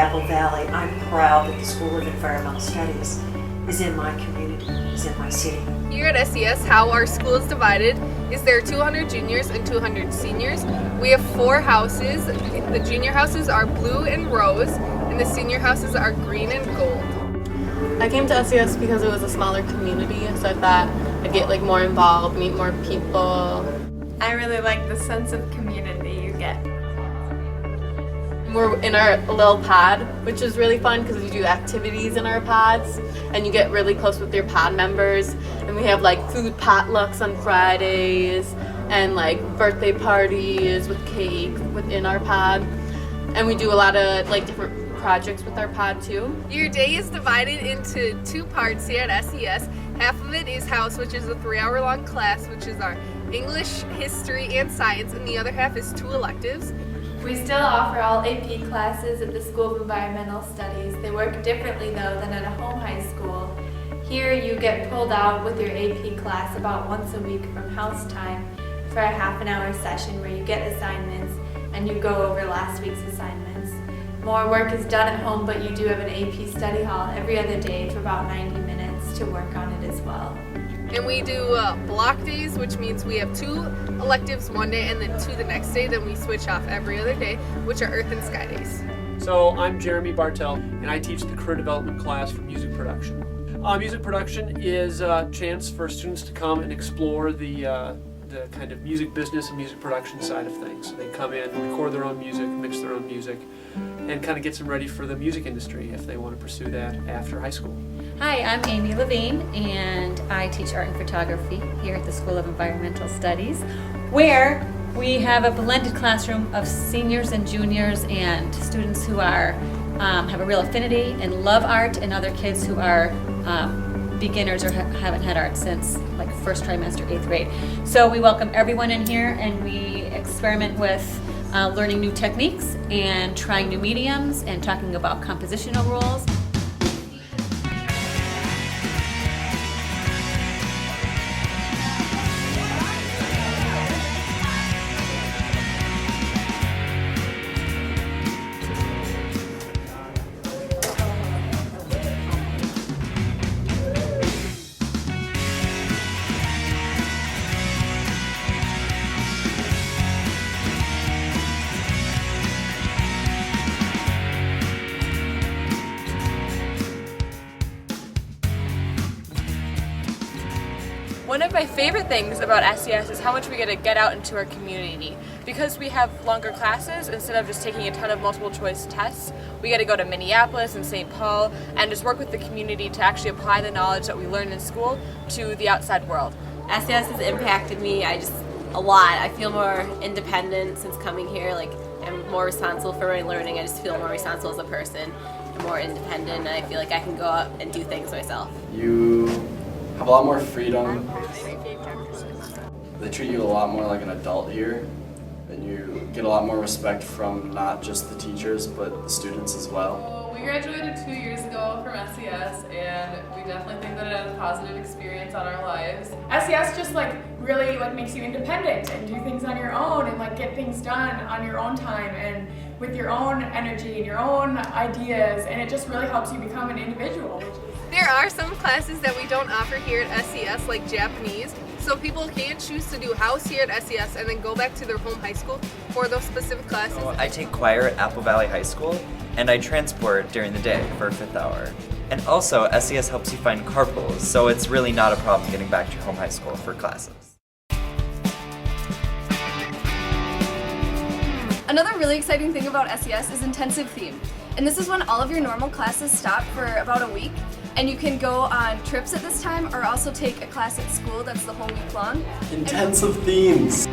Apple Valley, I'm proud that the School of Environmental Studies is in my community, is in my city. Here at SES, how our school is divided is there are 200 juniors and 200 seniors. We have 4 houses. The junior houses are blue and rose, and the senior houses are green and gold. I came to SES because it was a smaller community, so I thought I'd get more involved, meet more people. I really like the sense of community you get. We're in our little pod, which is really fun because we do activities in our pods and you get really close with your pod members, and we have food potlucks on Fridays and birthday parties with cake within our pod, and we do a lot of different projects with our pod too. Your day is divided into 2 parts here at SES. Half of it is house, which is a 3-hour-long class, which is our English, history, and science, and the other half is 2 electives. We still offer all AP classes at the School of Environmental Studies. They work differently though than at a home high school. Here you get pulled out with your AP class about once a week from house time for a half-an-hour session where you get assignments and you go over last week's assignments. More work is done at home, but you do have an AP study hall every other day for about 90 minutes to work on it as well. And we do block days, which means we have 2 electives one day and then 2 the next day. Then we switch off every other day, which are Earth and Sky days. So I'm Jeremy Bartell, and I teach the career development class for music production. Music production is a chance for students to come and explore the kind of music business and music production side of things. So they come in, record their own music, mix their own music, and kind of gets them ready for the music industry if they want to pursue that after high school. Hi, I'm Amy Levine, and I teach art and photography here at the School of Environmental Studies, where we have a blended classroom of seniors and juniors and students who are have a real affinity and love art, and other kids who are beginners or haven't had art since first trimester, 8th grade. So we welcome everyone in here, and we experiment with learning new techniques and trying new mediums and talking about compositional rules. One of my favorite things about SES is how much we get out into our community. Because we have longer classes, instead of just taking a ton of multiple choice tests, we get to go to Minneapolis and St. Paul and just work with the community to actually apply the knowledge that we learn in school to the outside world. SES has impacted me a lot. I feel more independent since coming here. I'm more responsible for my learning. I just feel more responsible as a person and more independent, and I feel like I can go out and do things myself. You have a lot more freedom. They treat you a lot more like an adult here, and you get a lot more respect from not just the teachers but the students as well. We graduated 2 years ago from SES, and we definitely think that it had a positive experience on our lives. SES just really makes you independent and do things on your own and get things done on your own time and with your own energy and your own ideas, and it just really helps you become an individual. There are some classes that we don't offer here at SES, like Japanese, so people can choose to do house here at SES and then go back to their home high school for those specific classes. So I take choir at Apple Valley High School, and I transport during the day for a 5th hour. And also, SES helps you find carpools, so it's really not a problem getting back to your home high school for classes. Another really exciting thing about SES is intensive theme. And this is when all of your normal classes stop for about a week, and you can go on trips at this time or also take a class at school that's the whole week long. Intensive themes.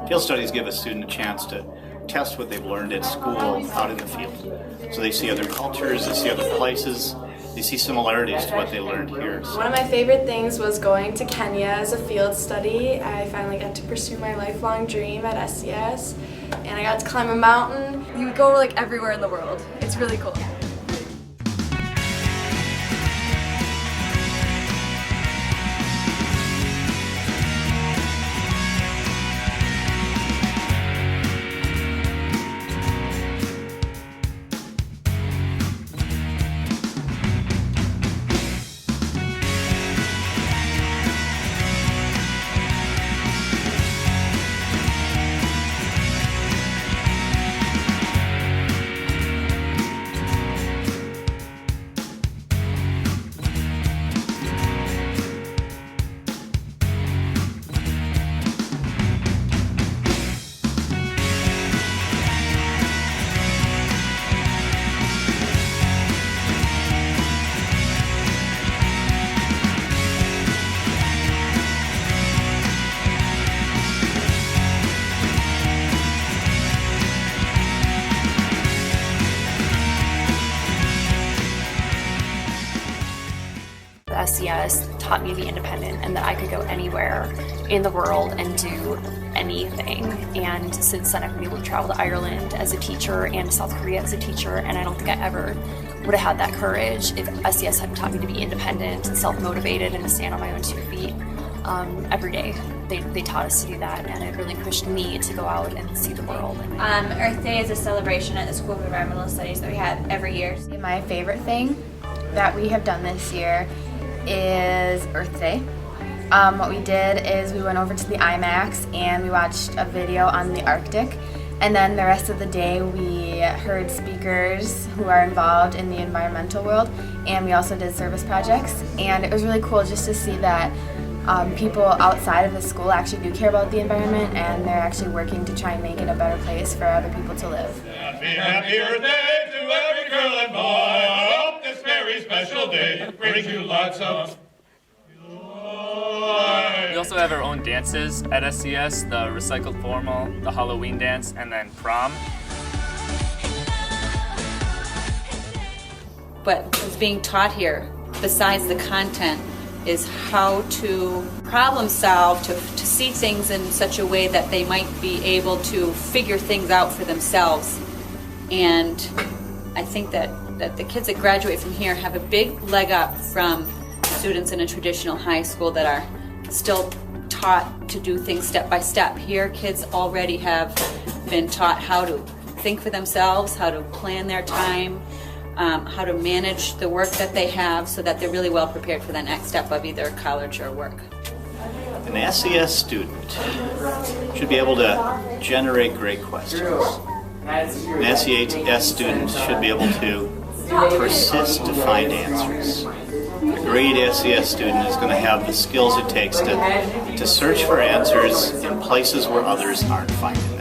Field studies give a student a chance to test what they've learned at school out in the field. So they see other cultures, they see other places, they see similarities to what they learned here. One of my favorite things was going to Kenya as a field study. I finally got to pursue my lifelong dream at SES, and I got to climb a mountain. you go like everywhere in the world. It's really cool. SES taught me to be independent and that I could go anywhere in the world and do anything. And since then I've been able to travel to Ireland as a teacher and to South Korea as a teacher, and I don't think I ever would have had that courage if SES hadn't taught me to be independent and self-motivated and to stand on my own 2 feet every day. They taught us to do that, and it really pushed me to go out and see the world. Earth Day is a celebration at the School of Environmental Studies that we have every year. My favorite thing that we have done this year is Earth Day. What we did is we went over to the IMAX and we watched a video on the Arctic, and then the rest of the day we heard speakers who are involved in the environmental world, and we also did service projects, and it was really cool just to see that people outside of the school actually do care about the environment, and they're actually working to try and make it a better place for other people to live. Happy Earth Day to every girl and boy. I hope this very special day brings you lots of joy. We also have our own dances at SCS, the recycled formal, the Halloween dance, and then prom. But what's being taught here, besides the content, is how to problem solve, to see things in such a way that they might be able to figure things out for themselves. And I think that the kids that graduate from here have a big leg up from students in a traditional high school that are still taught to do things step by step. Here, kids already have been taught how to think for themselves, how to plan their time, how to manage the work that they have so that they're really well prepared for the next step of either college or work. An SES student should be able to generate great questions. An SES student should be able to persist to find answers. A great SES student is going to have the skills it takes to search for answers in places where others aren't finding.